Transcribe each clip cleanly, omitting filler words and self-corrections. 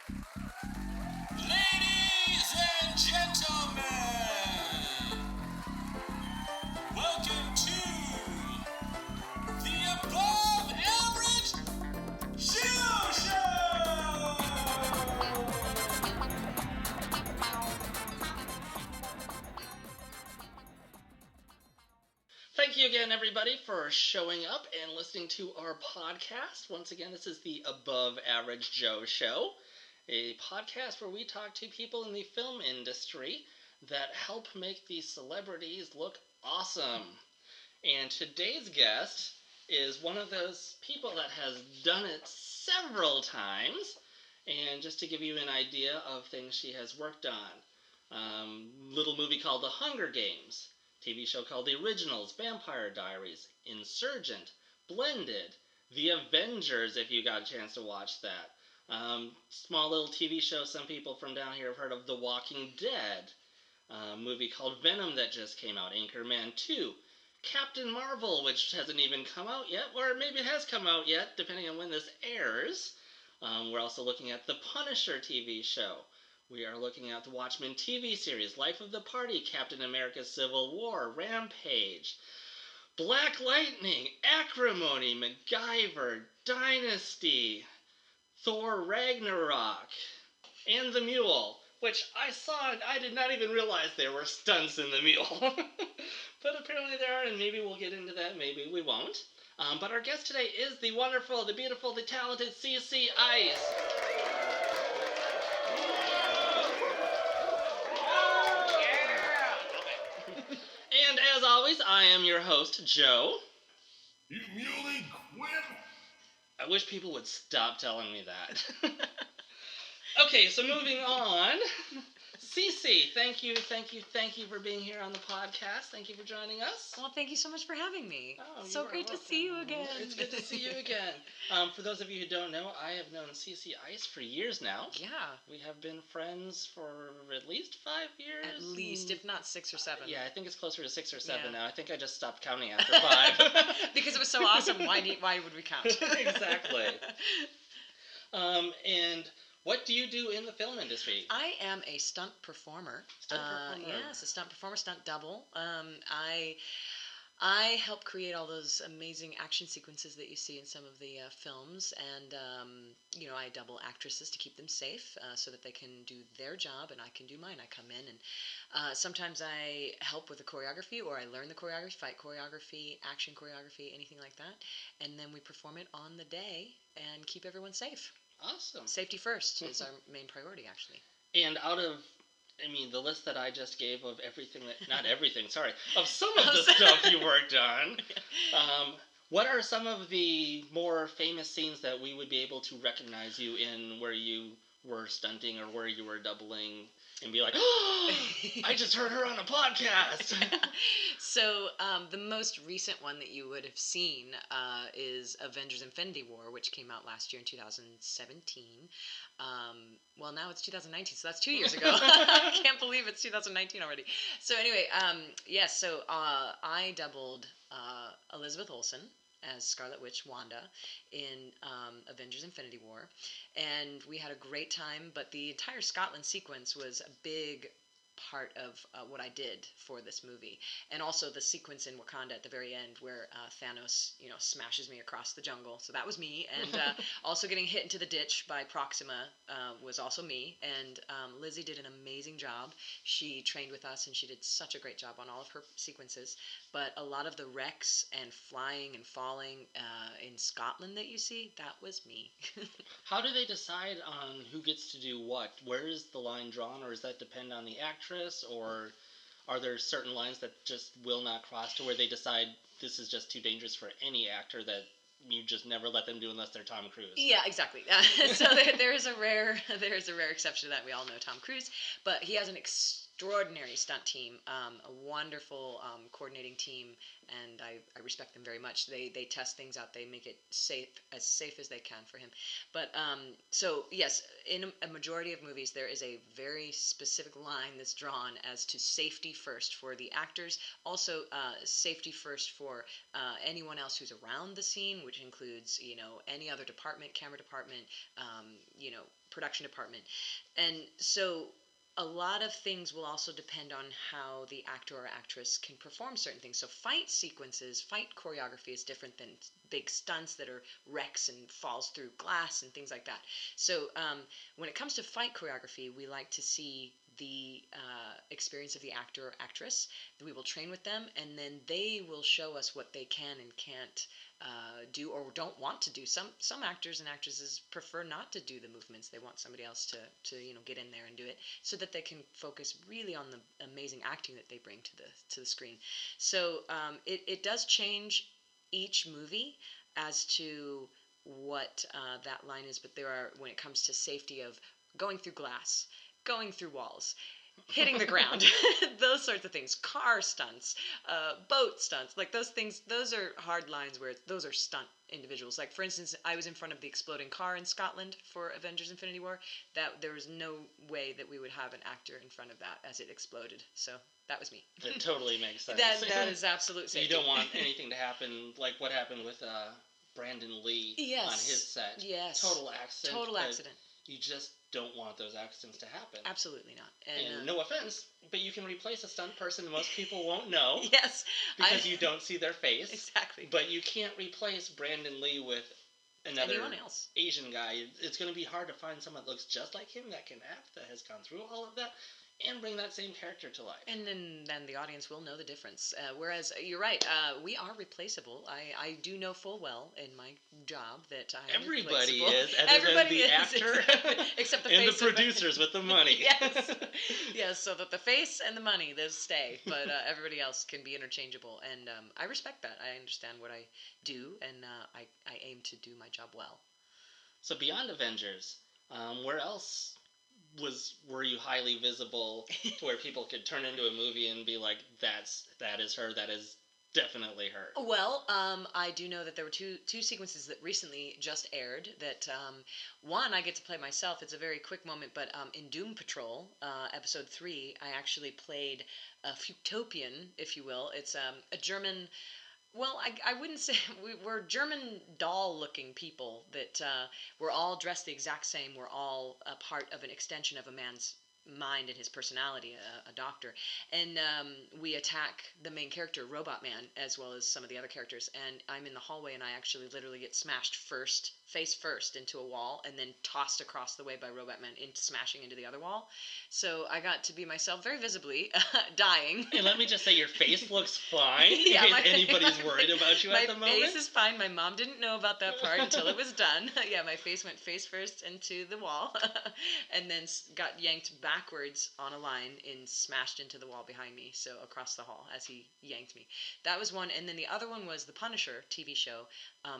Ladies and gentlemen, welcome to the Above Average Shoe Show! Thank you again, everybody, for showing up and listening to our podcast. Once again, this is the Above Average Joe Show, a podcast where we talk to people in the film industry that help make these celebrities look awesome. And today's guest is one of those people that has done it several times. And just to give you an idea of things she has worked on, little movie called The Hunger Games, TV show called The Originals, Vampire Diaries, Insurgent, Blended, The Avengers, if you got a chance to watch that. Small little TV show some people from down here have heard of, The Walking Dead. Movie called Venom that just came out, Anchorman 2. Captain Marvel, which hasn't even come out yet, or maybe it has come out yet, depending on when this airs. We're also looking at The Punisher TV show. We are looking at the Watchmen TV series, Life of the Party, Captain America Civil War, Rampage, Black Lightning, Acrimony, Macgyver, Dynasty, Thor Ragnarok, and the Mule, which I saw and I did not even realize there were stunts in the Mule. But apparently there are, and maybe we'll get into that, maybe we won't. But our guest today is the wonderful, the beautiful, the talented CC Ice. And as always, I am your host, Joe. You muley quip! I wish people would stop telling me that. Okay, so moving on. Cece, thank you for being here on the podcast. Thank you for joining us. Well, thank you so much for having me. Oh, so you are great to welcome. see you again. It's good to see you again. For those of you who don't know, I have known Cece Ice for years now. Yeah. We have been friends for at least 5 years. At least, if not 6 or 7. Yeah, I think it's closer to 6 or 7 Yeah. now. I think I just stopped counting after 5. Because it was so awesome. Why would we count? Exactly. And what do you do in the film industry? I am a stunt performer. Stunt performer. Yes, a stunt performer, stunt double. I help create all those amazing action sequences that you see in some of the films, and I double actresses to keep them safe so that they can do their job and I can do mine. I come in and sometimes I help with the choreography, or I learn the choreography, fight choreography, action choreography, anything like that, and then we perform it on the day and keep everyone safe. Awesome. Safety first is our main priority, actually. And out of, the list that I just gave of everything that, not everything, sorry, of some of the stuff you worked on, what are some of the more famous scenes that we would be able to recognize you in where you were stunting or where you were doubling and be like, oh, I just heard her on a podcast? So the most recent one that you would have seen is Avengers Infinity War, which came out last year in 2017. Well, now it's 2019, so that's 2 years ago. I can't believe it's 2019 already. So anyway, yes, so I doubled Elizabeth Olsen as Scarlet Witch Wanda in Avengers Infinity War, and we had a great time, but the entire Scotland sequence was a big part of what I did for this movie, and also the sequence in Wakanda at the very end where Thanos, smashes me across the jungle. So that was me, and also getting hit into the ditch by Proxima was also me. And Lizzie did an amazing job. She trained with us, and she did such a great job on all of her sequences. But a lot of the wrecks and flying and falling in Scotland that you see, that was me. How do they decide on who gets to do what? Where is the line drawn, or does that depend on the actress, or are there certain lines that just will not cross to where they decide this is just too dangerous for any actor that you just never let them do unless they're Tom Cruise? Yeah, exactly. So there is a rare exception to that. We all know Tom Cruise, but he has an extraordinary stunt team, a wonderful coordinating team, and I respect them very much. They test things out. They make it safe as they can for him. But so yes, in a majority of movies, there is a very specific line that's drawn as to safety first for the actors, also safety first for anyone else who's around the scene, which includes any other department, camera department, production department, and so a lot of things will also depend on how the actor or actress can perform certain things. So fight sequences, fight choreography is different than big stunts that are wrecks and falls through glass and things like that. So when it comes to fight choreography, we like to see the experience of the actor or actress. We will train with them, and then they will show us what they can and can't do or don't want to do. Some actors and actresses prefer not to do the movements. They want somebody else to get in there and do it, so that they can focus really on the amazing acting that they bring to the screen. So it does change each movie as to what that line is, but there are, when it comes to safety of going through glass, going through walls, hitting the ground, those sorts of things, car stunts, boat stunts, like those things, those are hard lines where those are stunt individuals. Like, for instance, I was in front of the exploding car in Scotland for Avengers Infinity War. That there was no way that we would have an actor in front of that as it exploded. So that was me. It totally makes sense. That is absolute safety. You don't want anything to happen like what happened with Brandon Lee on his set. Yes. Total accident. Total accident. You just don't want those accidents to happen. Absolutely not. And no offense, but you can replace a stunt person most people won't know. Yes. Because you don't see their face. Exactly. But you can't replace Brandon Lee with another anyone else. Asian guy. It's going to be hard to find someone that looks just like him, that can act, that has gone through all of that, and bring that same character to life. And then the audience will know the difference. Whereas, you're right, we are replaceable. I do know full well in my job that I'm Everybody replaceable. is, other than the actor except the and face the producers with the money. Yes. Yes, so that the face and the money, those stay, but everybody else can be interchangeable. And I respect that. I understand what I do, and I aim to do my job well. So beyond Avengers, where else were you highly visible to where people could turn into a movie and be like, that is her, that is definitely her? Well, I do know that there were two sequences that recently just aired. That one I get to play myself. It's a very quick moment, but in Doom Patrol, episode 3, I actually played a Futopian, if you will. It's a German. Well, I wouldn't say we're German doll-looking people that we're all dressed the exact same. We're all a part of an extension of a man's mind and his personality, a doctor. And we attack the main character, Robot Man, as well as some of the other characters. And I'm in the hallway, and I actually literally get smashed face first into a wall, and then tossed across the way by Robot Man, smashing into the other wall. So I got to be myself very visibly, dying. And let me just say, your face looks fine, yeah, in case anybody's worried about you at the moment. My face is fine. My mom didn't know about that part until it was done. Yeah, my face went face first into the wall, and then got yanked backwards on a line and smashed into the wall behind me, so across the hall as he yanked me. That was one. And then the other one was The Punisher TV show.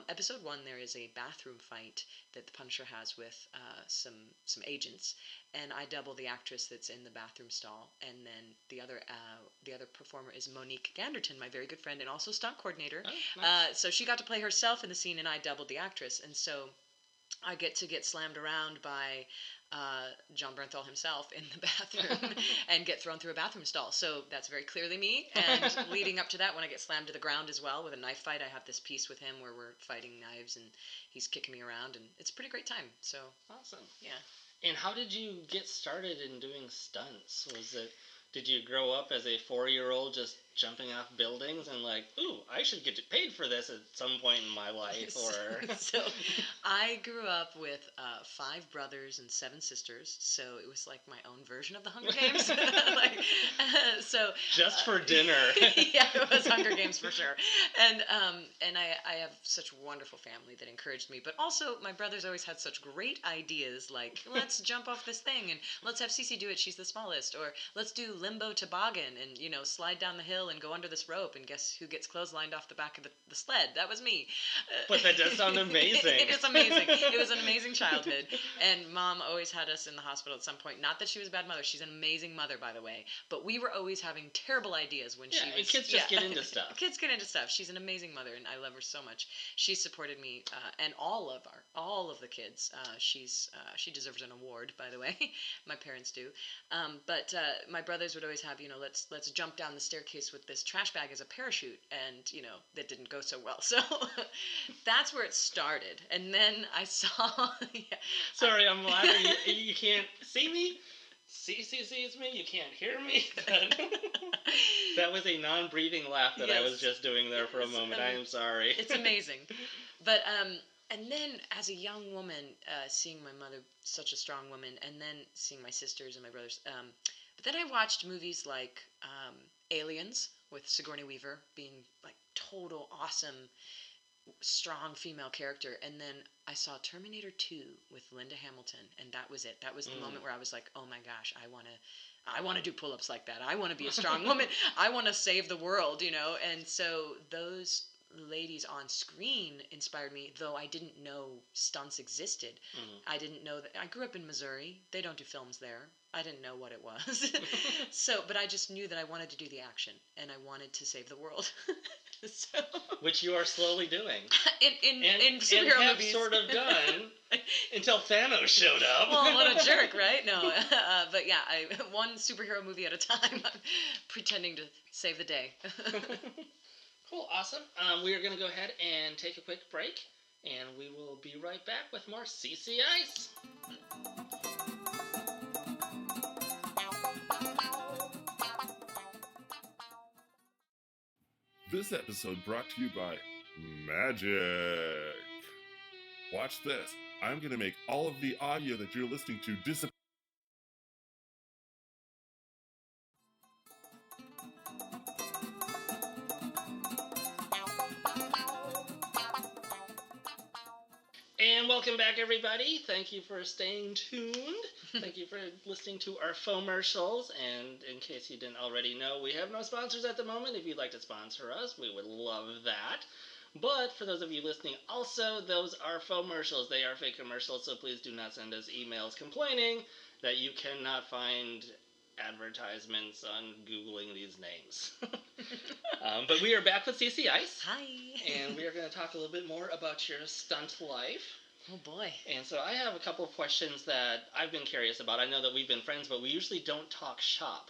Episode 1, there is a bathroom fight that the Punisher has with some agents, and I double the actress that's in the bathroom stall. And then the other performer is Monique Ganderton, my very good friend and also stunt coordinator. Oh, nice. So she got to play herself in the scene, and I doubled the actress. And so I get to get slammed around by John Bernthal himself in the bathroom and get thrown through a bathroom stall. So that's very clearly me. And leading up to that, when I get slammed to the ground as well with a knife fight, I have this piece with him where we're fighting knives and he's kicking me around, and it's a pretty great time. So awesome. Yeah. And how did you get started in doing stunts? Did you grow up as a 4-year-old just jumping off buildings and like, ooh, I should get paid for this at some point in my life? Or So I grew up with 5 brothers and 7 sisters, so it was like my own version of the Hunger Games. So just for dinner. Yeah, it was Hunger Games for sure. And I have such a wonderful family that encouraged me, but also my brothers always had such great ideas, like let's jump off this thing and let's have Cece do it, she's the smallest, or let's do limbo toboggan and slide down the hill hill and go under this rope, and guess who gets clotheslined off the back of the sled? That was me. But that does sound amazing. It is amazing. It was an amazing childhood. And Mom always had us in the hospital at some point. Not that she was a bad mother. She's an amazing mother, by the way. But we were always having terrible ideas when she was... and kids just get into stuff. Kids get into stuff. She's an amazing mother, and I love her so much. She supported me and all of the kids. She deserves an award, by the way. My parents do. But my brothers would always have, let's jump down the staircase with this trash bag as a parachute, and that didn't go so well. So that's where it started. And then I saw... Sorry, I'm laughing. You can't see me. Sees me. You can't hear me. That was a non-breathing laugh that I was just doing there for a moment. I am sorry. It's amazing. But and then as a young woman, seeing my mother, such a strong woman, and then seeing my sisters and my brothers. But then I watched movies like Aliens with Sigourney Weaver being like total awesome, strong female character, and then I saw Terminator 2 with Linda Hamilton, and that was it. That was the moment where I was like, oh my gosh, I want to do pull-ups like that. I want to be a strong woman. I want to save the world, And so those ladies on screen inspired me, though I didn't know stunts existed. I didn't know that. I grew up in Missouri. They don't do films there. I didn't know what it was. But I just knew that I wanted to do the action, and I wanted to save the world. Which you are slowly doing. In superhero and have movies. sort of done until Thanos showed up. Well, what a jerk, right? No, but yeah, one superhero movie at a time, pretending to save the day. Cool, awesome. We are going to go ahead and take a quick break, and we will be right back with more CC Ice. This episode brought to you by Magic. Watch this. I'm going to make all of the audio that you're listening to disappear. And welcome back, everybody. Thank you for staying tuned. Thank you for listening to our fomercials. And in case you didn't already know, we have no sponsors at the moment. If you'd like to sponsor us, we would love that. But for those of you listening, also, those are fomercials. They are fake commercials, so please do not send us emails complaining that you cannot find advertisements on Googling these names. But we are back with CC Ice. Hi. And we are going to talk a little bit more about your stunt life. Oh boy. And so I have a couple of questions that I've been curious about. I know that we've been friends, but we usually don't talk shop.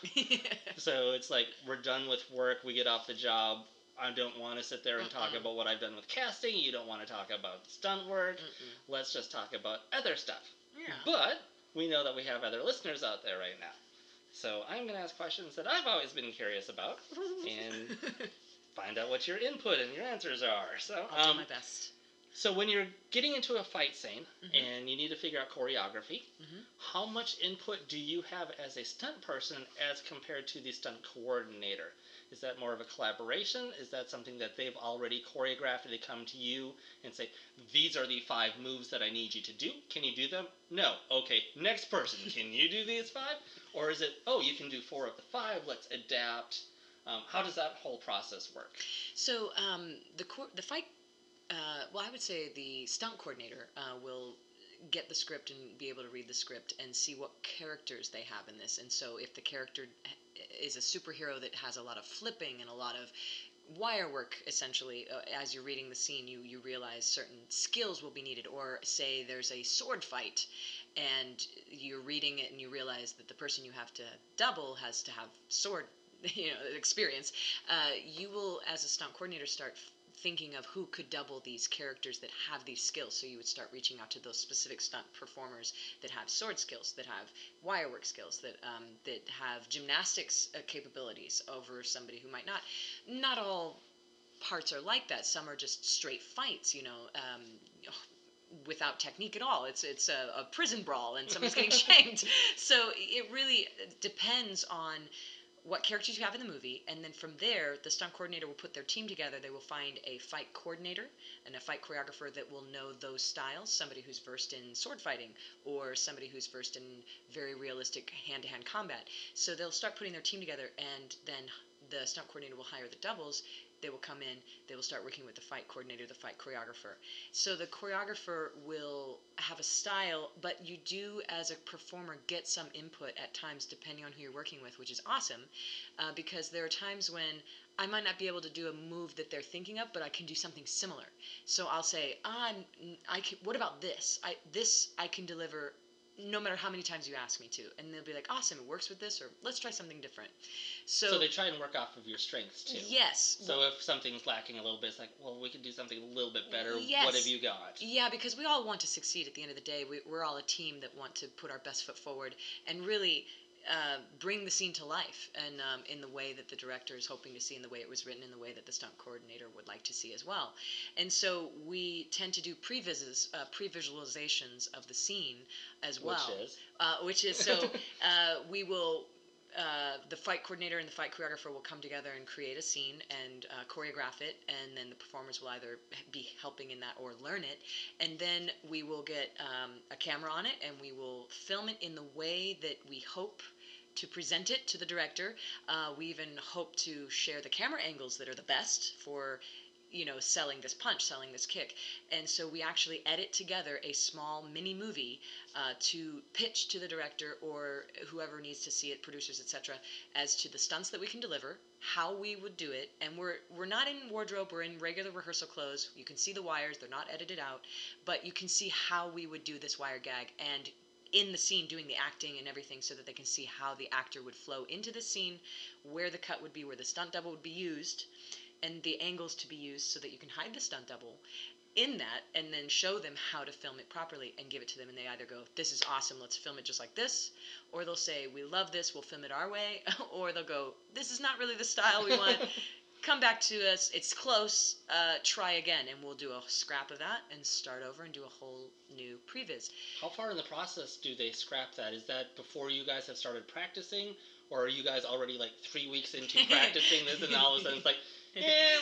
So it's like we're done with work, we get off the job. I don't want to sit there and talk about what I've done with casting. You don't want to talk about stunt work. Let's just talk about other stuff. Yeah. But we know that we have other listeners out there right now. So I'm going to ask questions that I've always been curious about and find out what your input and your answers are. So I'll do my best. So when you're getting into a fight scene and you need to figure out choreography, how much input do you have as a stunt person as compared to the stunt coordinator? Is that more of a collaboration? Is that something that they've already choreographed and they come to you and say, these are the 5 moves that I need you to do? Can you do them? No. Okay, next person. Can you do these 5? Or is it, you can do 4 of the 5, let's adapt. How does that whole process work? So the fight, I would say the stunt coordinator will get the script and be able to read the script and see what characters they have in this. And so if the character is a superhero that has a lot of flipping and a lot of wire work, essentially, as you're reading the scene, you realize certain skills will be needed. Or say there's a sword fight and you're reading it and you realize that the person you have to double has to have sword experience. You will, as a stunt coordinator, start thinking of who could double these characters that have these skills. So you would start reaching out to those specific stunt performers that have sword skills, that have wire work skills, that have gymnastics capabilities over somebody who might not. Not all parts are like that. Some are just straight fights, without technique at all. It's a prison brawl and somebody's getting shanked. So it really depends on what characters you have in the movie, and then from there, the stunt coordinator will put their team together. They will find a fight coordinator and a fight choreographer that will know those styles, somebody who's versed in sword fighting, or somebody who's versed in very realistic hand-to-hand combat. So they'll start putting their team together, and then the stunt coordinator will hire the doubles. They will come in, they will start working with the fight coordinator, the fight choreographer. So the choreographer will have a style, but you do, as a performer, get some input at times depending on who you're working with, which is awesome, because there are times when I might not be able to do a move that they're thinking of, but I can do something similar. So I'll say, what about this? This I can deliver no matter how many times you ask me to. And they'll be like, awesome, it works with this, or let's try something different. So they try and work off of your strengths, too. Yes. So if something's lacking a little bit, it's like, well, we can do something a little bit better. Yes. What have you got? Yeah, because we all want to succeed at the end of the day. We're all a team that want to put our best foot forward and really bring the scene to life, and in the way that the director is hoping to see, in the way it was written, in the way that the stunt coordinator would like to see as well. And so we tend to do pre-visualizations of the scene as well. Which is so we will. The fight coordinator and the fight choreographer will come together and create a scene and choreograph it, and then the performers will either be helping in that or learn it. And then we will get a camera on it, and we will film it in the way that we hope to present it to the director. We even hope to share the camera angles that are the best for selling this punch, selling this kick. And so we actually edit together a small mini movie to pitch to the director or whoever needs to see it, producers, etc., as to the stunts that we can deliver, how we would do it. And we're not in wardrobe, we're in regular rehearsal clothes. You can see the wires, they're not edited out, but you can see how we would do this wire gag, and in the scene doing the acting and everything, so that they can see how the actor would flow into the scene, where the cut would be, where the stunt double would be used, and the angles to be used, so that you can hide the stunt double in that, and then show them how to film it properly and give it to them. And they either go, this is awesome, let's film it just like this, or they'll say, we love this, we'll film it our way, or they'll go, this is not really the style we want, come back to us, it's close, try again, and we'll do a scrap of that and start over and do a whole new previs. How far in the process do they scrap that? Is that before you guys have started practicing, or are you guys already like 3 weeks into practicing this, and all of a sudden it's like,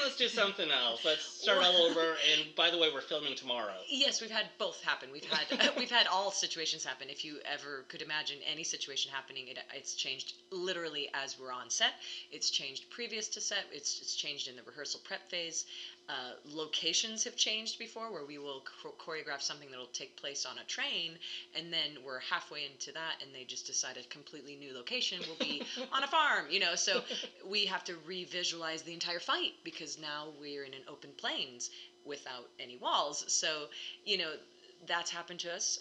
let's do something else. Let's start all over. And by the way, we're filming tomorrow. Yes, we've had both happen. We've had all situations happen. If you ever could imagine any situation happening, it's changed literally as we're on set. It's changed previous to set. It's changed in the rehearsal prep phase. Locations have changed before, where we will choreograph something that will take place on a train, and then we're halfway into that, and they just decide a completely new location will be on a farm, so we have to re-visualize the entire fight, because now we're in an open plains without any walls. So that's happened to us.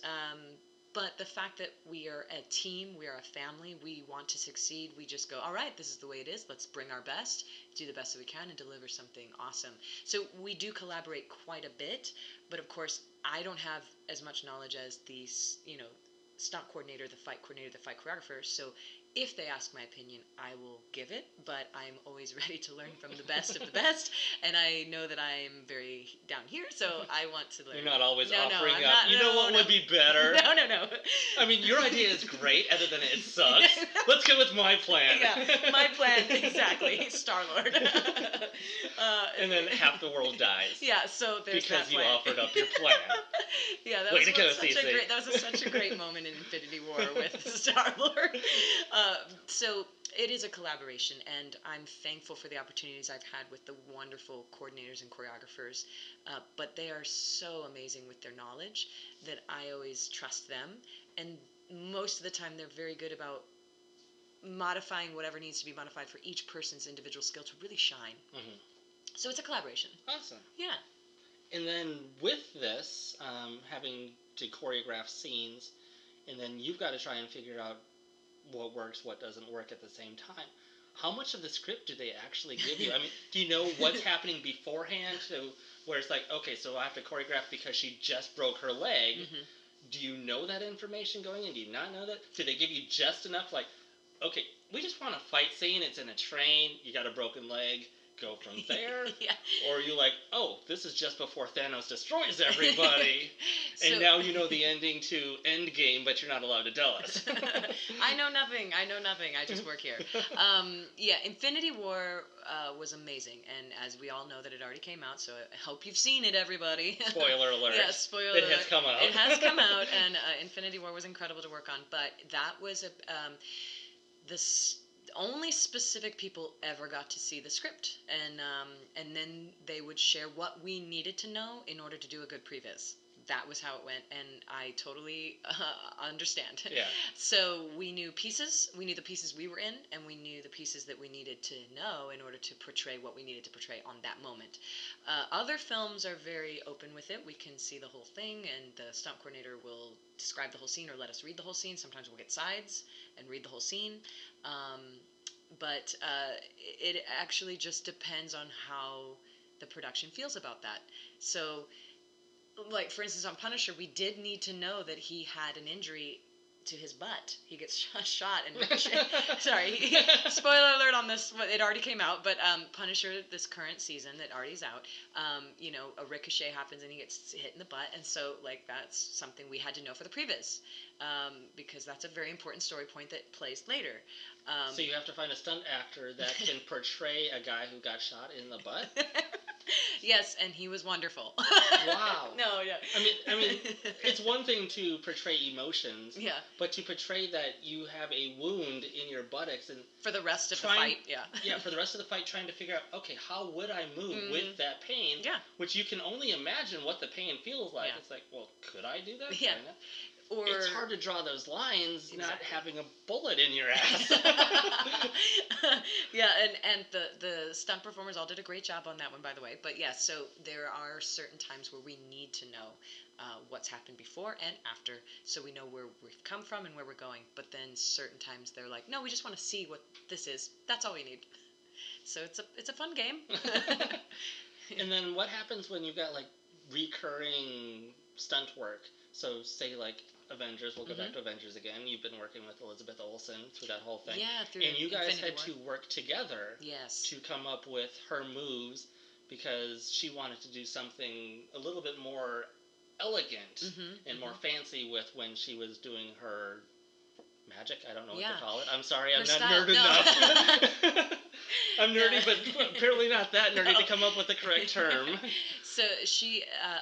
But the fact that we are a team, we are a family, we want to succeed, we just go, all right, this is the way it is, let's bring our best, do the best that we can, and deliver something awesome. So we do collaborate quite a bit, but of course, I don't have as much knowledge as the, stunt coordinator, the fight choreographer, so if they ask my opinion, I will give it, but I'm always ready to learn from the best of the best, and I know that I'm very down here, so I want to learn. You're not always offering I'm up, not, what would be better? No. I mean, your idea is great, other than it sucks. Let's go with my plan. Yeah, my plan, exactly, Star-Lord. And then half the world dies. Yeah, so there's because that you plan. offered up your plan. Yeah, that Way was to go, such a great moment in Infinity War with Star-Lord. So it is a collaboration, and I'm thankful for the opportunities I've had with the wonderful coordinators and choreographers, but they are so amazing with their knowledge that I always trust them, and most of the time they're very good about modifying whatever needs to be modified for each person's individual skill to really shine. Mm-hmm. So it's a collaboration. Awesome. Yeah. And then with this, having to choreograph scenes, and then you've got to try and figure out what works, what doesn't work at the same time. How much of the script do they actually give you? I mean, do you know what's happening beforehand? So where it's like, okay, so I have to choreograph because she just broke her leg. Mm-hmm. Do you know that information going in? Do you not know that? Do they give you just enough, like, okay, we just want a fight scene, it's in a train, you got a broken leg, go from there? Yeah. Or are you like, oh, this is just before Thanos destroys everybody, and now you know the ending to Endgame, but you're not allowed to tell us. I know nothing. I just work here. Yeah, Infinity War was amazing, and as we all know that it already came out, so I hope you've seen it, everybody. Spoiler alert. Yeah, spoiler alert. It has come out. It has come out, and Infinity War was incredible to work on, but that was only specific people ever got to see the script, and then they would share what we needed to know in order to do a good previs. That was how it went, and I totally understand. Yeah. So we knew pieces. We knew the pieces we were in, and we knew the pieces that we needed to know in order to portray what we needed to portray on that moment. Other films are very open with it. We can see the whole thing, and the stunt coordinator will describe the whole scene or let us read the whole scene. Sometimes we'll get sides and read the whole scene. But it actually just depends on how the production feels about that. So, like, for instance, on Punisher, we did need to know that he had an injury to his butt. He gets shot and ricochet. Sorry, spoiler alert on this. It already came out, but Punisher, this current season that already is out, a ricochet happens and he gets hit in the butt, and so, like, that's something we had to know for the previs, because that's a very important story point that plays later. So you have to find a stunt actor that can portray a guy who got shot in the butt? Yes, and he was wonderful. Wow. No, yeah. I mean, it's one thing to portray emotions, Yeah. but to portray that you have a wound in your buttocks and For the rest of the fight, yeah. Yeah, for the rest of the fight, trying to figure out, okay, how would I move with that pain? Yeah. Which you can only imagine what the pain feels like. Yeah. It's like, well, could I do that? Yeah. Or it's hard to draw those lines, not Exactly. having a bullet in your ass. Yeah, and the stunt performers all did a great job on that one, by the way. But yeah, so there are certain times where we need to know what's happened before and after, so we know where we've come from and where we're going. But then certain times they're like, no, we just want to see what this is. That's all we need. So it's a fun game. And then what happens when you've got, like, recurring stunt work? So say, like, Avengers, we'll go back to Avengers again. You've been working with Elizabeth Olsen through that whole thing. Yeah, through and you guys Infinity had War. to work together Yes. to come up with her moves because she wanted to do something a little bit more elegant and more fancy with when she was doing her magic. I don't know what to call it. I'm sorry, I'm not nerd enough. I'm nerdy, but apparently not that nerdy to come up with the correct term. So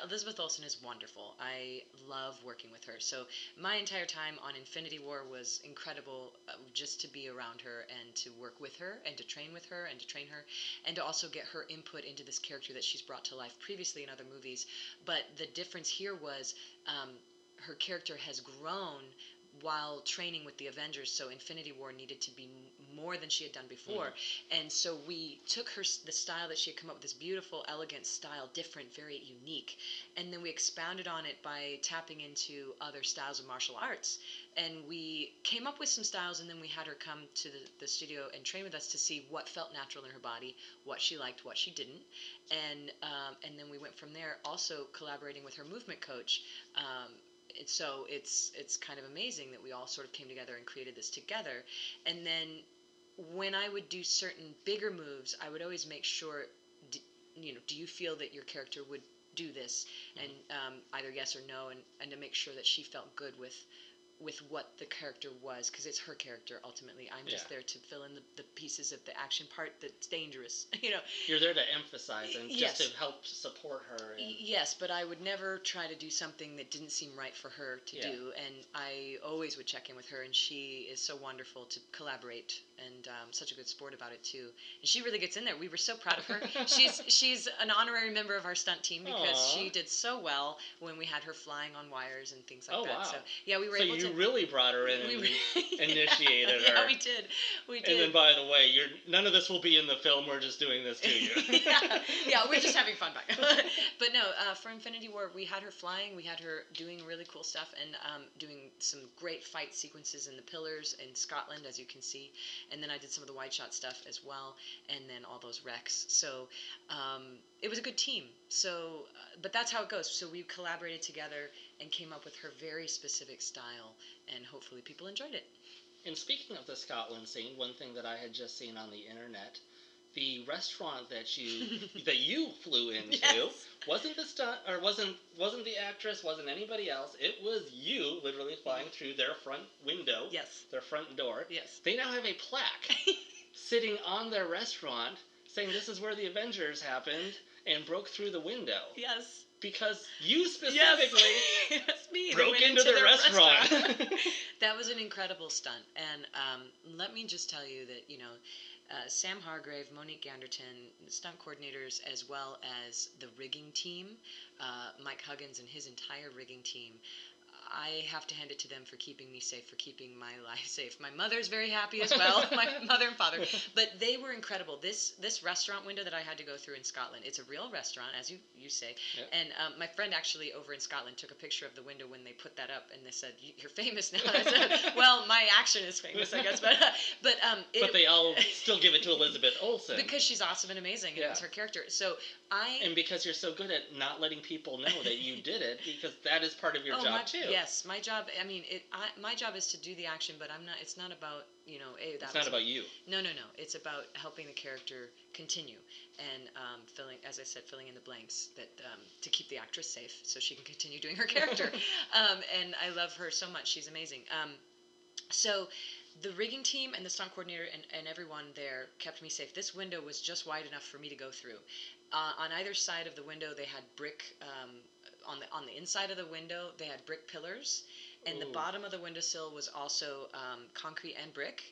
Elizabeth Olsen is wonderful. I love working with her. So my entire time on Infinity War was incredible, just to be around her and to work with her and to train with her and to train her and to also get her input into this character that she's brought to life previously in other movies. But the difference here was her character has grown while training with the Avengers, so Infinity War needed to be more than she had done before. And so we took the style that she had come up with, this beautiful, elegant style, different, very unique, and then we expounded on it by tapping into other styles of martial arts. And we came up with some styles, and then we had her come to the studio and train with us to see what felt natural in her body, what she liked, what she didn't. And then we went from there, also collaborating with her movement coach. So it's kind of amazing that we all sort of came together and created this together. And then when I would do certain bigger moves, I would always make sure, do you feel that your character would do this? And either yes or no, and to make sure that she felt good with what the character was, because it's her character ultimately. I'm just there to fill in the pieces of the action part that's dangerous. You're there to emphasize and Yes. just to help support her. And... Yes, but I would never try to do something that didn't seem right for her to do, and I always would check in with her, and she is so wonderful to collaborate, and such a good sport about it too. And she really gets in there. We were so proud of her. She's an honorary member of our stunt team because she did so well when we had her flying on wires and things like that. Wow. So yeah, we were So able to. you really brought her in and initiated her. Yeah, we did. And then, by the way, none of this will be in the film. We're just doing this to you. yeah, we're just having fun back. But no, for Infinity War, we had her flying. We had her doing really cool stuff and doing some great fight sequences in the pillars in Scotland, as you can see. And then I did some of the wide shot stuff as well, and then all those wrecks. So it was a good team. So, but that's how it goes. So we collaborated together and came up with her very specific style, and hopefully people enjoyed it. And speaking of the Scotland scene, one thing that I had just seen on the internet, the restaurant that you flew into wasn't the stunt, or wasn't the actress, wasn't anybody else. It was you literally flying through their front window, their front door. Yes. They now have a plaque sitting on their restaurant saying this is where the Avengers happened and broke through the window. Yes. because you specifically Yes, me. They broke went into the their restaurant. That was an incredible stunt. And let me just tell you that, Sam Hargrave, Monique Ganderton, stunt coordinators, as well as the rigging team, Mike Huggins and his entire rigging team, I have to hand it to them for keeping me safe, for keeping my life safe. My mother's very happy as well, my mother and father. But they were incredible. This restaurant window that I had to go through in Scotland, it's a real restaurant, as you say. Yep. And my friend actually over in Scotland took a picture of the window when they put that up, and they said, "You're famous now." I said, "Well, my action is famous, I guess." But they all still give it to Elizabeth Olsen. Because she's awesome and amazing, and it was her character. So And because you're so good at not letting people know that you did it, because that is part of your job too. Yes, my job. I mean, my job is to do the action, but I'm not. It's not about It's not about you. No. It's about helping the character continue and filling in the blanks to keep the actress safe so she can continue doing her character. And I love her so much. She's amazing. So the rigging team and the stunt coordinator and everyone there kept me safe. This window was just wide enough for me to go through. On either side of the window, they had brick. On the inside of the window, they had brick pillars, and the bottom of the windowsill was also concrete and brick.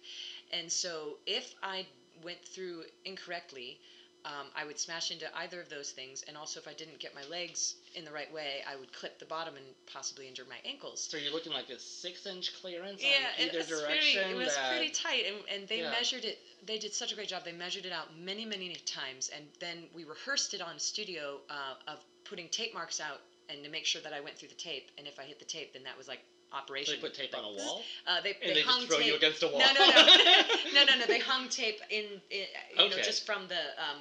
And so if I went through incorrectly, I would smash into either of those things, and also if I didn't get my legs in the right way, I would clip the bottom and possibly injure my ankles. So you're looking like a 6-inch clearance on either direction? It was pretty tight, and they measured it. They did such a great job. They measured it out many, many times, and then we rehearsed it on studio of putting tape marks out and to make sure that I went through the tape, and if I hit the tape, then that was like operation. So they put tape on a wall? They just hung throw tape. you against a wall? No. They hung tape just from the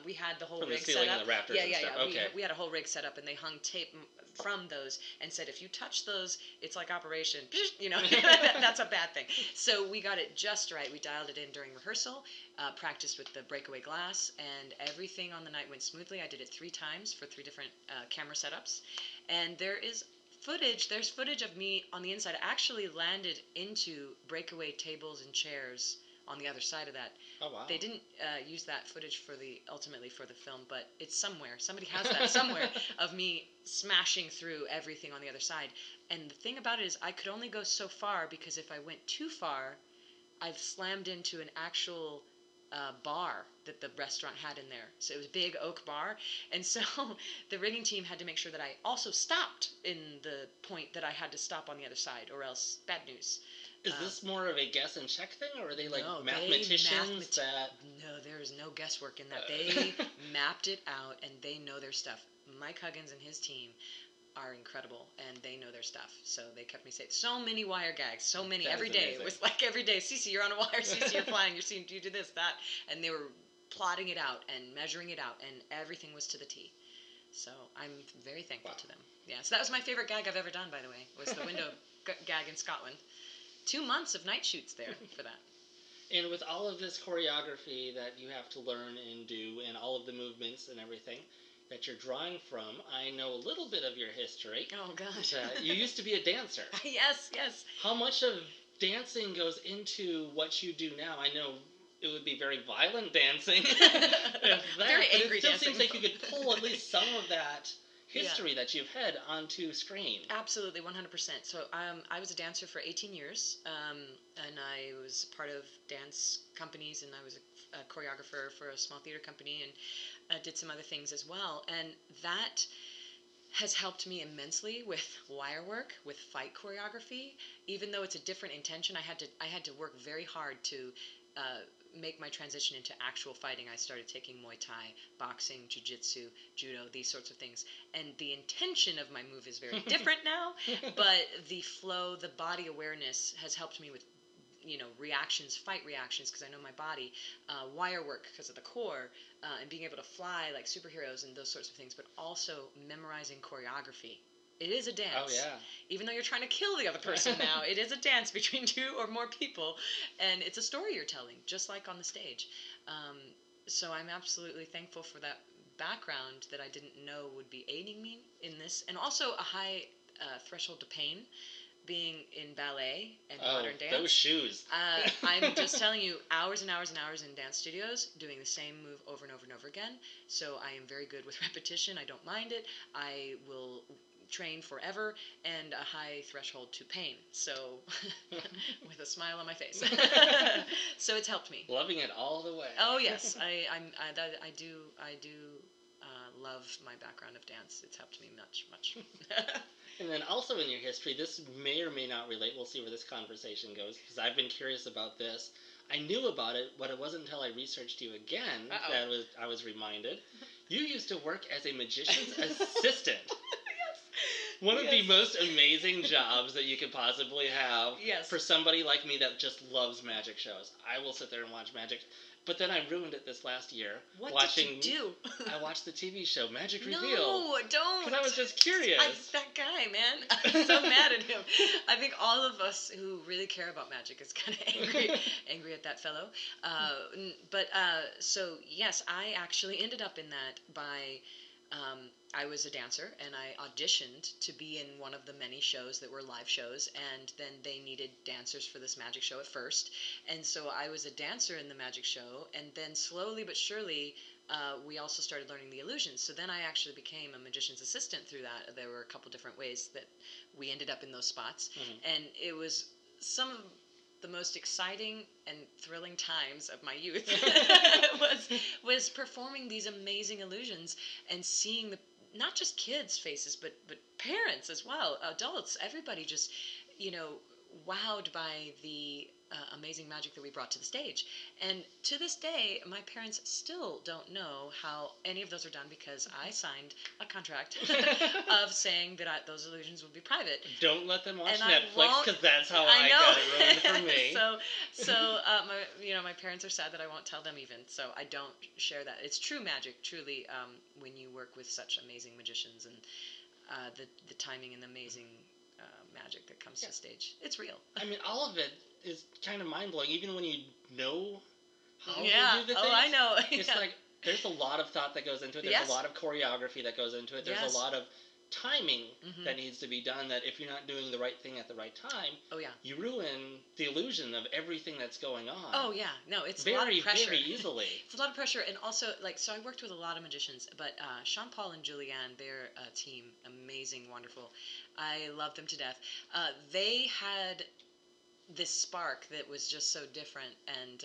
we had the whole from rig the ceiling set up. And the rafters and stuff. Okay. We had a whole rig set up, and they hung tape from those and said, if you touch those, it's like operation. That's a bad thing. So we got it just right. We dialed it in during rehearsal, practiced with the breakaway glass, and everything on the night went smoothly. I did it 3 times for 3 different camera setups, and there's footage of me on the inside. I actually landed into breakaway tables and chairs on the other side of that. Oh, wow. They didn't use that footage ultimately for the film, but it's somewhere. Somebody has that somewhere of me smashing through everything on the other side. And the thing about it is I could only go so far, because if I went too far, I've slammed into an actual bar that the restaurant had in there. So it was a big oak bar. And so the rigging team had to make sure that I also stopped in the point that I had to stop on the other side, or else bad news. Is this more of a guess and check thing, or are they like No, mathematicians that... No, there is no guesswork in that. They mapped it out, and they know their stuff. Mike Huggins and his team are incredible, and they know their stuff, so they kept me safe. So many wire gags, so many. That every is day. amazing. It was like every day, Cece, you're on a wire, Cece, you're flying, you're seeing, you do this, that, and they were plotting it out and measuring it out, and everything was to the T. So I'm very thankful to them. Yeah, so that was my favorite gag I've ever done, by the way, was the window gag in Scotland. 2 months of night shoots there for that. And with all of this choreography that you have to learn and do, and all of the movements and everything that you're drawing from, I know a little bit of your history. Oh, gosh. You used to be a dancer. Yes. How much of dancing goes into what you do now? I know it would be very violent dancing. Very angry it still dancing. seems like you could pull at least some of that history that you've had onto screen. Absolutely, 100%. So I was a dancer for 18 years, and I was part of dance companies, and I was a choreographer for a small theater company, and did some other things as well. And that has helped me immensely with wire work, with fight choreography. Even though it's a different intention, I had to work very hard to make my transition into actual fighting. I started taking Muay Thai, boxing, jiu-jitsu, judo, these sorts of things. And the intention of my move is very different now, but the flow, the body awareness has helped me with, reactions, fight reactions, because I know my body, wire work because of the core, and being able to fly like superheroes and those sorts of things, but also memorizing choreography. It is a dance. Oh, yeah. Even though you're trying to kill the other person now, it is a dance between 2 or more people, and it's a story you're telling, just like on the stage. So I'm absolutely thankful for that background that I didn't know would be aiding me in this, and also a high threshold to pain, being in ballet and Oh, modern dance. those shoes. I'm just telling you, hours and hours and hours in dance studios doing the same move over and over and over again. So I am very good with repetition. I don't mind it. I will train forever and a high threshold to pain. So with a smile on my face. So it's helped me. Loving it all the way. Oh yes, I do love my background of dance. It's helped me much. And then also in your history, this may or may not relate. We'll see where this conversation goes, because I've been curious about this. I knew about it, but it wasn't until I researched you again that I was reminded. You used to work as a magician's assistant. One of the most amazing jobs that you could possibly have for somebody like me that just loves magic shows. I will sit there and watch magic. But then I ruined it this last year. What did you do? I watched the TV show Magic Reveal. No, don't. Because I was just curious. That guy, man. I'm so mad at him. I think all of us who really care about magic is kind of angry at that fellow. So yes, I actually ended up in that by... I was a dancer, and I auditioned to be in one of the many shows that were live shows, and then they needed dancers for this magic show at first, and so I was a dancer in the magic show, and then slowly but surely we also started learning the illusions. So then I actually became a magician's assistant through that. There were a couple different ways that we ended up in those spots, and it was some of the most exciting and thrilling times of my youth was performing these amazing illusions and seeing not just kids' faces, but parents as well, adults, everybody just, wowed by the amazing magic that we brought to the stage. And to this day, my parents still don't know how any of those are done, because I signed a contract of saying that those illusions would be private. Don't let them watch And Netflix, because that's how I got it ruined for me. So my parents are sad that I won't tell them even. So I don't share that. It's true magic, truly, when you work with such amazing magicians, and the timing and the amazing magic that comes to stage. It's real. I mean, all of it is kind of mind-blowing, even when you know how they do the things. Oh, I know. It's like, there's a lot of thought that goes into it. There's a lot of choreography that goes into it. There's a lot of timing that needs to be done, that if you're not doing the right thing at the right time, you ruin the illusion of everything that's going on. Oh, yeah. No, it's a lot of pressure. Very easily. It's a lot of pressure, and also, so I worked with a lot of magicians, but Sean Paul and Julianne, they're a team, amazing, wonderful. I love them to death. They had this spark that was just so different, and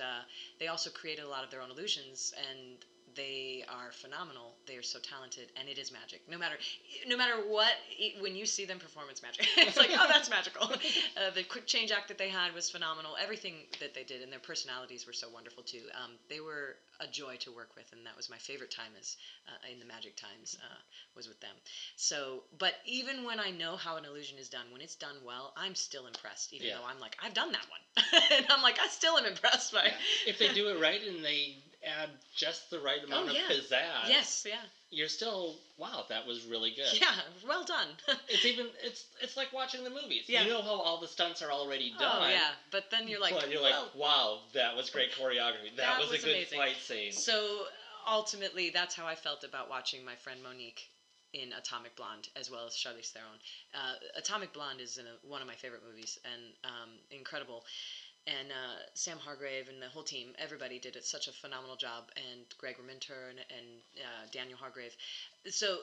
they also created a lot of their own illusions, and they are phenomenal. They are so talented, and it is magic. No matter what, when you see them perform, it's magic. It's like, oh, that's magical. The quick change act that they had was phenomenal. Everything that they did, and their personalities were so wonderful too. They were a joy to work with, and that was my favorite time in the magic times was with them. So, but even when I know how an illusion is done, when it's done well, I'm still impressed, even though I'm like, I've done that one. And I'm like, I still am impressed by it. If they do it right and they add just the right amount of pizzazz. Yes, yeah. You're still, wow, that was really good. Yeah, well done. It's like watching the movies. Yeah. You know how all the stunts are already done. Oh, yeah, but then you're like, wow, that was great choreography. That was a good amazing fight scene. So ultimately, that's how I felt about watching my friend Monique in Atomic Blonde, as well as Charlize Theron. Atomic Blonde is one of my favorite movies, and incredible. And Sam Hargrave and the whole team, everybody did such a phenomenal job, and Greg Minter and Daniel Hargrave. So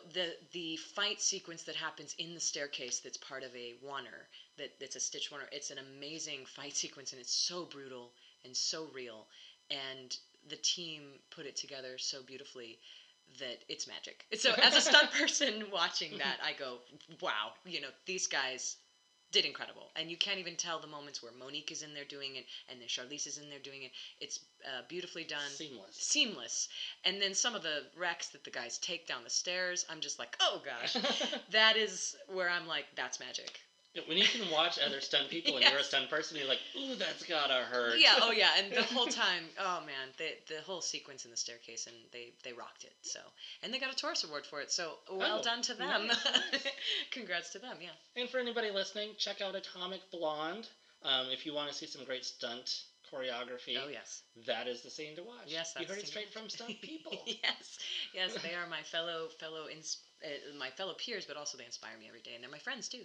the fight sequence that happens in the staircase, that's part of a Warner, that's a Stitch Warner, it's an amazing fight sequence, and it's so brutal and so real, and the team put it together so beautifully that it's magic. So as a stunt person watching that, I go, wow, these guys did incredible. And you can't even tell the moments where Monique is in there doing it, and then Charlize is in there doing it. It's beautifully done. Seamless. And then some of the wrecks that the guys take down the stairs, I'm just like, oh gosh. That is where I'm like, that's magic. When you can watch other stunt people and you're a stunt person, you're like, ooh, that's gotta hurt. Yeah, oh yeah, and the whole time, oh man, the whole sequence in the staircase, and they rocked it. So, and they got a Taurus Award for it. So well done to them. Nice. Congrats to them. Yeah. And for anybody listening, check out Atomic Blonde if you want to see some great stunt choreography. Oh, yes. That is the scene to watch. Yes, that's you heard the it scene straight to from watch. stunt people. Yes, they are my my fellow peers, but also they inspire me every day, and they're my friends too.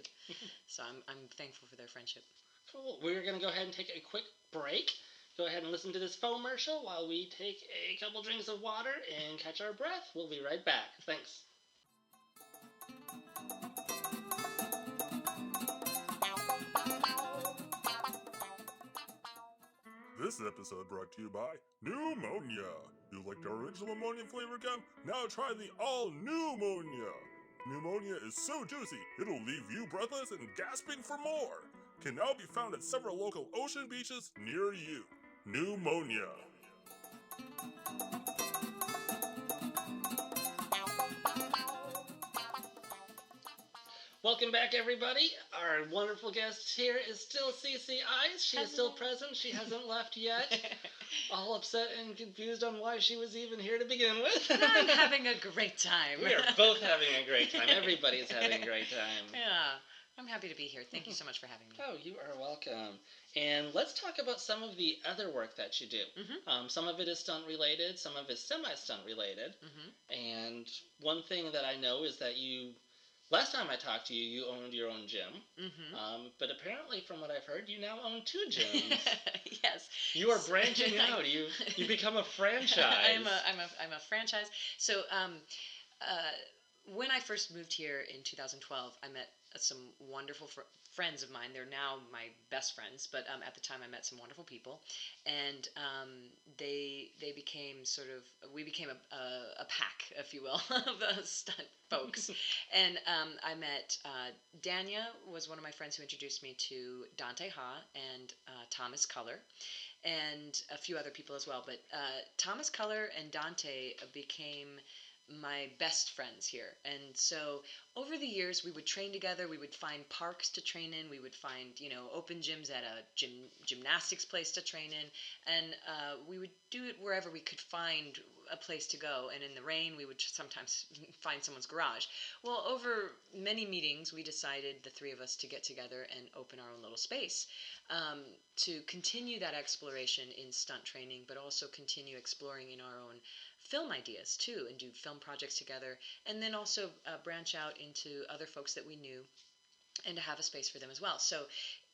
So I'm thankful for their friendship. Cool. We're going to go ahead and take a quick break. Go ahead and listen to this foamercial while we take a couple drinks of water and catch our breath. We'll be right back. Thanks. This episode brought to you by Pneumonia. You liked our original ammonia flavor gum? Now try the all-new Pneumonia. Pneumonia is so juicy, it'll leave you breathless and gasping for more. Can now be found at several local ocean beaches near you. Pneumonia. Welcome back, everybody. Our wonderful guest here is still CC Eyes. She is still present. She hasn't left yet. All upset and confused on why she was even here to begin with. I'm having a great time. We are both having a great time. Everybody's having a great time. Yeah, I'm happy to be here. Thank you so much for having me. Oh, you are welcome. And let's talk about some of the other work that you do. Mm-hmm. Some of it is stunt related, some of it is semi-stunt related. Mm-hmm. And one thing that I know is that last time I talked to you, you owned your own gym. Mm-hmm. But apparently, from what I've heard, you now own 2 gyms. Yes. You are branching out. You become a franchise. I'm a franchise. So when I first moved here in 2012, I met some wonderful friends of mine. They're now my best friends, but at the time I met some wonderful people, and they became we became a pack, if you will, of stunt folks. And I met Dania was one of my friends who introduced me to Dante Ha and Thomas Culler, and a few other people as well. But Thomas Culler and Dante became my best friends here. And so over the years, we would train together. We would find parks to train in. We would find, open gyms at a gymnastics place to train in. And we would do it wherever we could find a place to go. And in the rain, we would sometimes find someone's garage. Well, over many meetings, we decided, the 3 of us, to get together and open our own little space to continue that exploration in stunt training, but also continue exploring in our own film ideas too, and do film projects together, and then also branch out into other folks that we knew, and to have a space for them as well. So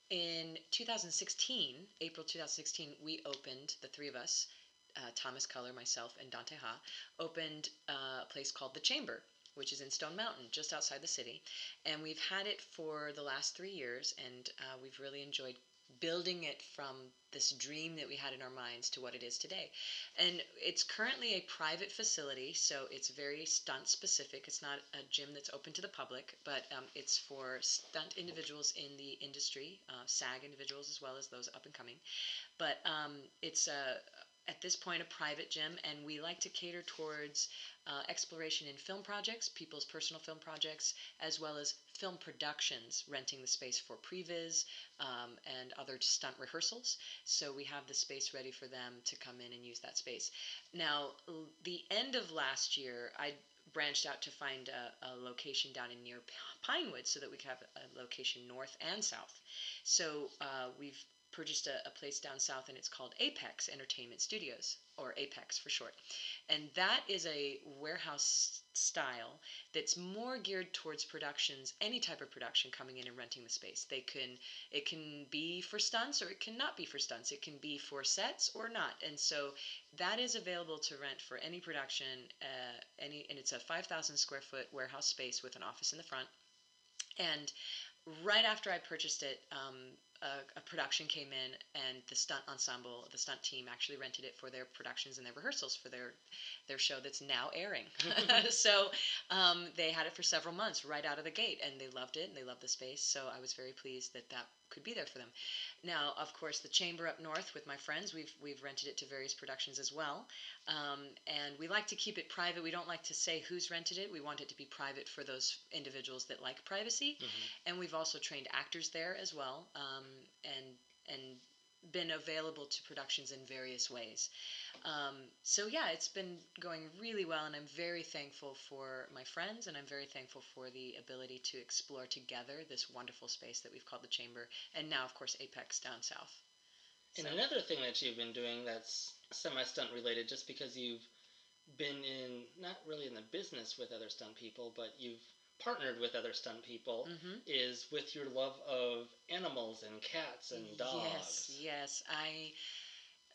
in 2016, April 2016, we opened, the 3 of us, Thomas Culler, myself, and Dante Ha, opened a place called The Chamber, which is in Stone Mountain, just outside the city. And we've had it for the last 3 years, and we've really enjoyed building it from this dream that we had in our minds to what it is today. And it's currently a private facility, so it's very stunt specific. It's not a gym that's open to the public, but it's for stunt individuals in the industry, SAG individuals as well as those up and coming. But it's at this point a private gym, and we like to cater towards exploration in film projects, people's personal film projects, as well as film productions, renting the space for previs and other stunt rehearsals. So we have the space ready for them to come in and use that space. Now, the end of last year, I branched out to find a location down in near Pinewood so that we could have a location north and south. So we've purchased a place down south, and it's called Apex Entertainment Studios, or Apex for short. And that is a warehouse style that's more geared towards productions, any type of production coming in and renting the space. It can be for stunts, or it cannot be for stunts. It can be for sets or not. And so that is available to rent for any production, and it's a 5,000 square foot warehouse space with an office in the front. And right after I purchased it, a production came in, and the stunt ensemble, the stunt team, actually rented it for their productions and their rehearsals for their show that's now airing. So they had it for several months right out of the gate, and they loved it, and they loved the space. So I was very pleased that could be there for them. Now, of course, the Chamber up north with my friends, we've rented it to various productions as well, and we like to keep it private. We don't like to say who's rented it. We want it to be private for those individuals that like privacy. And we've also trained actors there as well, and been available to productions in various ways. So yeah, it's been going really well, and I'm very thankful for my friends, and I'm very thankful for the ability to explore together this wonderful space that we've called the Chamber, and now, of course, Apex down south. And So. another thing that you've been doing that's semi-stunt related, just because you've been in, not really in the business with other stunt people, but you've partnered with other stunt people, is with your love of animals and cats and dogs. Yes.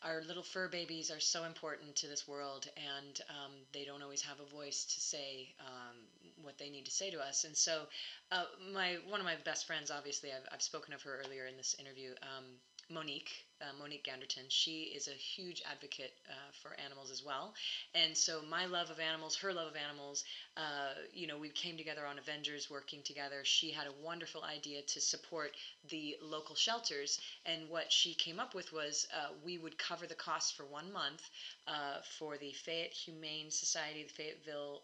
Our little fur babies are so important to this world, and they don't always have a voice to say what they need to say to us. And so, one of my best friends, obviously, I've spoken of her earlier in this interview, Monique Ganderton. She is a huge advocate for animals as well. And so my love of animals, her love of animals, we came together on Avengers, working together. She had a wonderful idea to support the local shelters, and what she came up with was we would cover the cost for 1 month for the Fayette Humane Society, the Fayetteville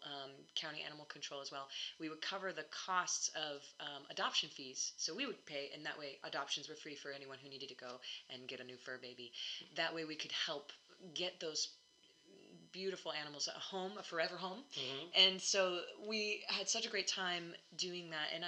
County Animal Control as well. We would cover the costs of adoption fees. So we would pay, and that way adoptions were free for anyone who needed to go and get a new fur baby. That way we could help get those beautiful animals a home, a forever home. And so we had such a great time doing that. And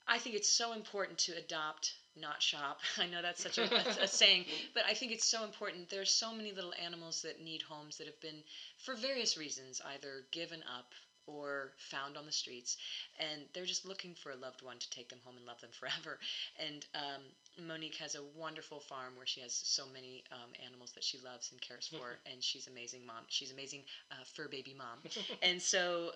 I think it's so important to adopt, not shop. I know that's such a saying, but I think it's so important. There's so many little animals that need homes that have been, for various reasons, either given up or found on the streets, and they're just looking for a loved one to take them home and love them forever. And Monique has a wonderful farm where she has so many animals that she loves and cares for, and she's amazing mom. She's amazing fur baby mom. And so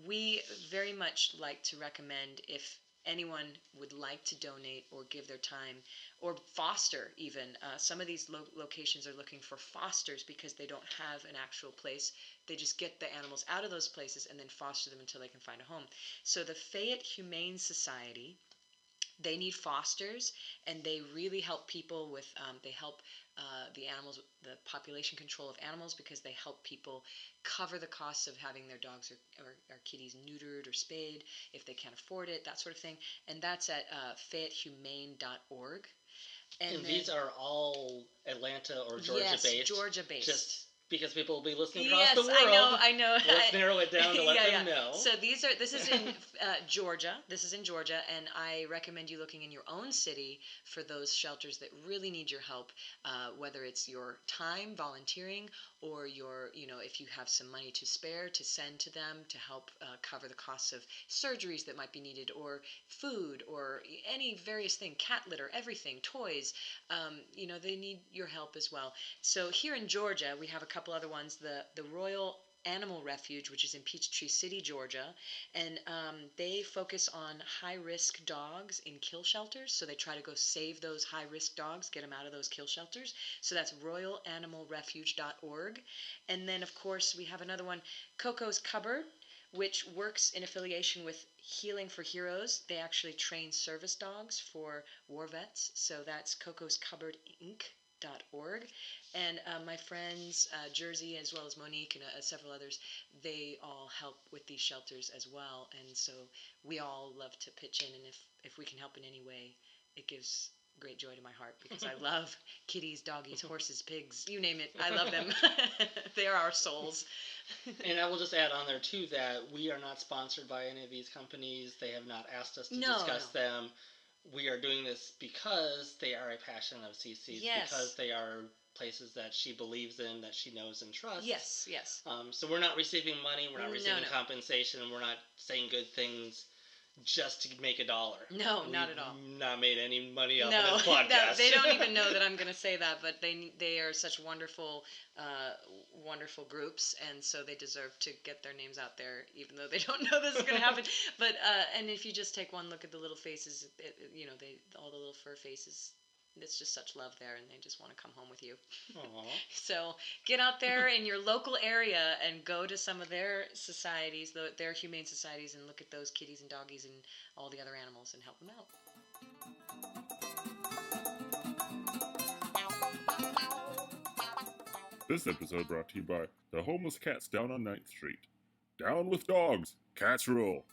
we very much like to recommend, if anyone would like to donate or give their time or foster even. Some of these locations are looking for fosters because they don't have an actual place. They just get the animals out of those places and then foster them until they can find a home. So the Fayette Humane Society, they need fosters, and they really help people with, they help the animals, the population control of animals, because they help people cover the costs of having their dogs or kitties neutered or spayed if they can't afford it, that sort of thing. And that's at FayetteHumane.org. And these are all Atlanta or Georgia-based? Yes, Georgia-based. Just because people will be listening across the world. Yes, I know. Let's narrow it down to let them know. So this is in Georgia. This is in Georgia, and I recommend you looking in your own city for those shelters that really need your help, whether it's your time volunteering or if you have some money to spare to send to them to help cover the costs of surgeries that might be needed, or food, or any various thing, cat litter, everything, toys. They need your help as well. So here in Georgia, we have a couple other ones. The Royal Animal Refuge, which is in Peachtree City, Georgia, and they focus on high-risk dogs in kill shelters. So they try to go save those high-risk dogs, get them out of those kill shelters. So that's royalanimalrefuge.org. And then, of course, we have another one, Coco's Cupboard, which works in affiliation with Healing for Heroes. They actually train service dogs for war vets. So that's Coco's Cupboard Inc.org. And my friends, Jersey, as well as Monique and several others, they all help with these shelters as well. And so we all love to pitch in, and if we can help in any way, it gives great joy to my heart, because I love kitties, doggies, horses, pigs, you name it. I love them. They are our souls. And I will just add on there, too, that we are not sponsored by any of these companies. They have not asked us to discuss them. We are doing this because they are a passion of CC's, because they are places that she believes in, that she knows and trusts. Yes. So we're not receiving money, we're not receiving compensation, we're not saying good things just to make $1. No, not at all. Not made any money off of this podcast. They don't even know that I'm going to say that, but they are such wonderful groups, and so they deserve to get their names out there, even though they don't know this is going to happen. But and if you just take one look at the little faces, all the little fur faces. It's just such love there, and they just want to come home with you. So get out there in your local area and go to some of their societies, their humane societies, and look at those kitties and doggies and all the other animals and help them out. This episode brought to you by the homeless cats down on 9th Street. Down with dogs. Cats rule.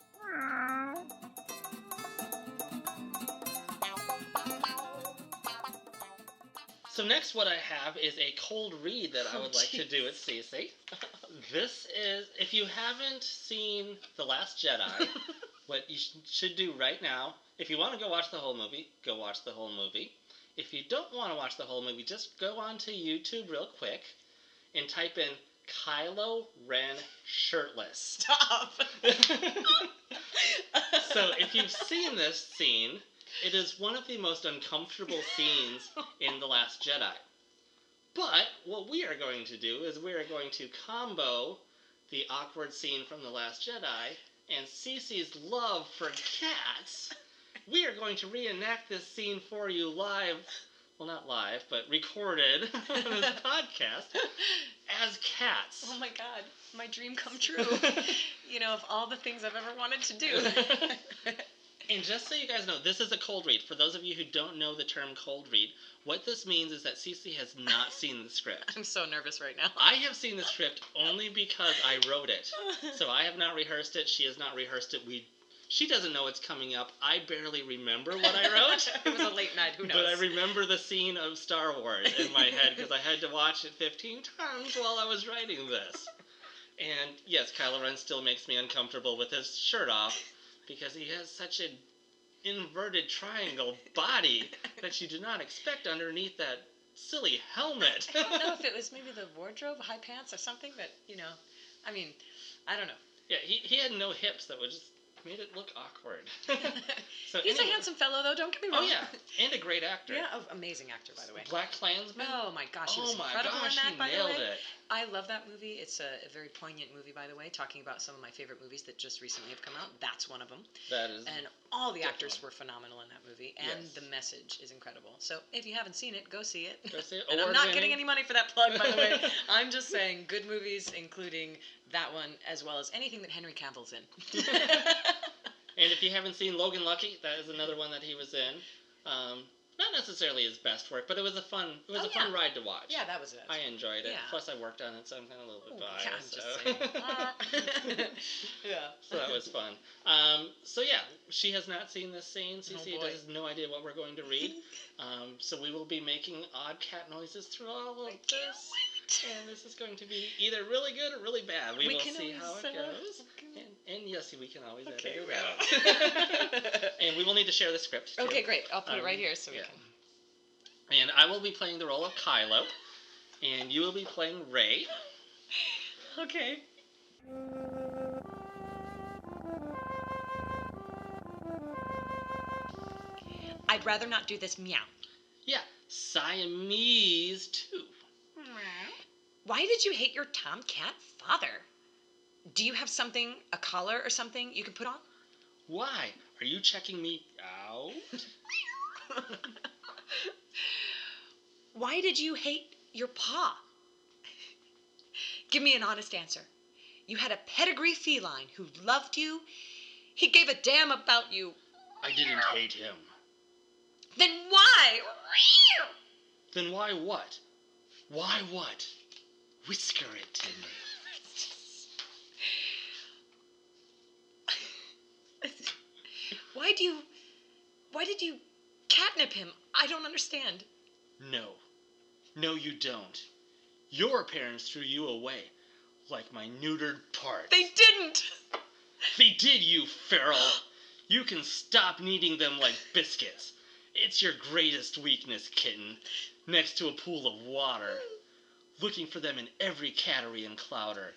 So next what I have is a cold read that I would like to do with Cece. This is, if you haven't seen The Last Jedi, what you should do right now, if you want to go watch the whole movie, go watch the whole movie. If you don't want to watch the whole movie, just go onto YouTube real quick and type in Kylo Ren shirtless. Stop. So if you've seen this scene, it is one of the most uncomfortable scenes in The Last Jedi. But what we are going to do is we are going to combo the awkward scene from The Last Jedi and Cece's love for cats. We are going to reenact this scene for you live. Well, not live, but recorded on this podcast as cats. Oh my god, my dream come true. Of all the things I've ever wanted to do. And just so you guys know, this is a cold read. For those of you who don't know the term cold read, what this means is that Cece has not seen the script. I'm so nervous right now. I have seen the script only because I wrote it. So I have not rehearsed it. She has not rehearsed it. She doesn't know it's coming up. I barely remember what I wrote. It was a late night. Who knows? But I remember the scene of Star Wars in my head because I had to watch it 15 times while I was writing this. And yes, Kylo Ren still makes me uncomfortable with his shirt off because he has such an inverted triangle body that you do not expect underneath that silly helmet. I don't know if it was maybe the wardrobe, high pants or something, but, I don't know. Yeah, he had no hips that would just made it look awkward. He's a handsome fellow, though, don't get me wrong. Oh, yeah, and a great actor. Yeah, amazing actor, by the way. Black Klansman? Oh, my gosh, he was incredible in that, by the way. Nailed it. I love that movie. It's a very poignant movie, by the way, talking about some of my favorite movies that just recently have come out. That's one of them. That is. And all the actors were phenomenal in that movie, and Yes. the message is incredible. So if you haven't seen it, go see it. Go see it. And I'm not getting any money for that plug, by the way. I'm just saying good movies, including that one, as well as anything that Henry Cavill's in. And if you haven't seen Logan Lucky, that is another one that he was in. Not necessarily his best work, but it was a fun ride to watch. Yeah, that was it. I enjoyed it. Yeah. Plus, I worked on it, so I'm kind of a little bit biased. I'm just saying. Yeah. So that was fun. So yeah, she has not seen this scene. Cece has no idea what we're going to read. So we will be making odd cat noises through all of this. And this is going to be either really good or really bad. We will see how it goes. And yes, we can always edit it out. And we will need to share the script, too. Okay, great. I'll put it right here so we can. And I will be playing the role of Kylo. And you will be playing Rey. Okay. I'd rather not do this, meow. Yeah, Siamese, too. Why did you hate your tomcat father? Do you have something, a collar or something you can put on? Why? Are you checking me out? Why did you hate your paw? Give me an honest answer. You had a pedigree feline who loved you. He gave a damn about you. I didn't hate him. Then why? Then why what? Why what? Whisper it to me. Why did you catnip him? I don't understand. No. No, you don't. Your parents threw you away, like my neutered parts. They didn't! They did, you feral! You can stop kneading them like biscuits. It's your greatest weakness, kitten. Next to a pool of water. Looking for them in every cattery and clouder.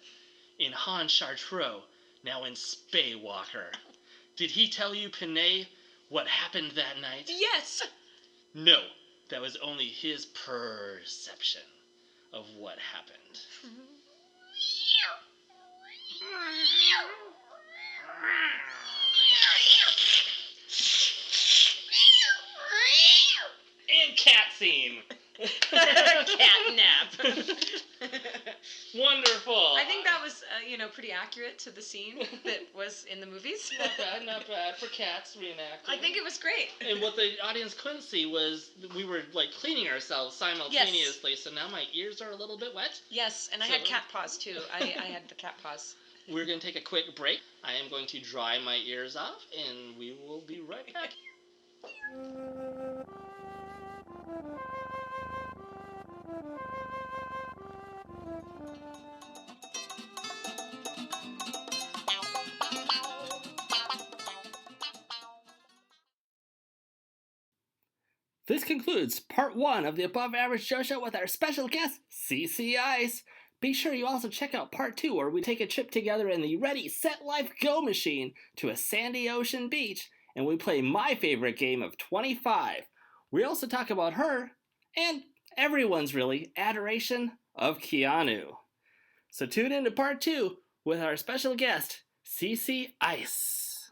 In Han Chartreux, now in Spaywalker. Did he tell you, Panay, what happened that night? Yes! No, that was only his perception of what happened. And cat scene. Cat nap. Wonderful. I think that was, pretty accurate to the scene that was in the movies. Not bad for cats reenacting. I think it was great. And what the audience couldn't see was we were cleaning ourselves simultaneously, so now my ears are a little bit wet. Yes, and I had cat paws too. I had the cat paws. We're going to take a quick break. I am going to dry my ears off, and we will be right back. This concludes part 1 of the Above Average Joe Show with our special guest, CC Ice. Be sure you also check out part 2, where we take a trip together in the Ready, Set, Life, Go machine to a sandy ocean beach, and we play my favorite game of 25. We also talk about her, and everyone's really, adoration of Keanu. So tune in to part 2 with our special guest, CC Ice.